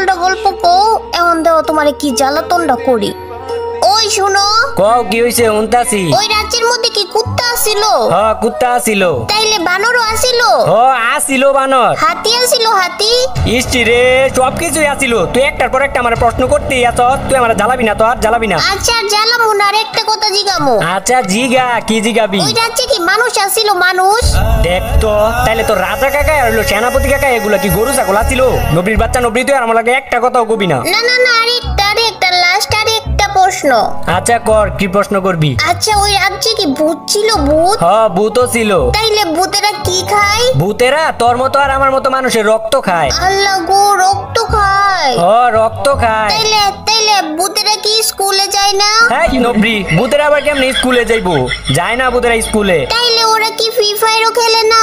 পাল্টা গল্প কও, এখন দেও তোমারে কি জ্বালাতনটা করি। ওই শুনো, কও কি হইছে? উনতাছি। ওই রাজ্যের মধ্যে কি কুত্তা আসিল? হ্যাঁ কুত্তা আসিল। তাইলে বানরও আসিল? আসিল বানর। হাতি আসিল? হাতি? ইষ্টি রে, সবকিছুই আসিল। তুই একটার পর একটা আমার প্রশ্ন করতেই আছ, তুই আমার জ্বালাবি না তো? আর জ্বালাবি না। আচ্ছা জ্বালামু না, আর একটা কথা জিগামু। আচ্ছা জিগা, কি জিগাবি? ওই রাজ্যে কি মানুষ আসিল? মানুষ? দেখ তো, তাইলে তো রাজা কাকা আর হলো সেনাপতি কাকা এগুলা কি গরু ছাগল আসিল? নবীর বাচ্চা নবী, তুই আর আমার লাগে একটা কথাও কবি না। না না না, আরেকটা লাস্ট আরেকটা প্রশ্ন। আচ্ছা কর, কি প্রশ্ন করবি? আচ্ছা ওই রাজ্যে কি ভূত ছিল? ভূত? ভূতও ছিল। তাইলে ভূতেরা কি খায়? ভূতেরা তোর মতো আর আমার মতো মানুষের রক্ত খায়। আল্লাহ গো, রক্ত খায়? রক্ত খায়। তাইলে তাইলে ভূতেরা কি স্কুলে যায় না? হ্যাঁ নবী, ভূতেরা আবার কেমনে স্কুলে যাইবো? যায় না ভূতেরা স্কুলে। তাইলে ওরা কি ফ্রি ফায়ারও খেলে না?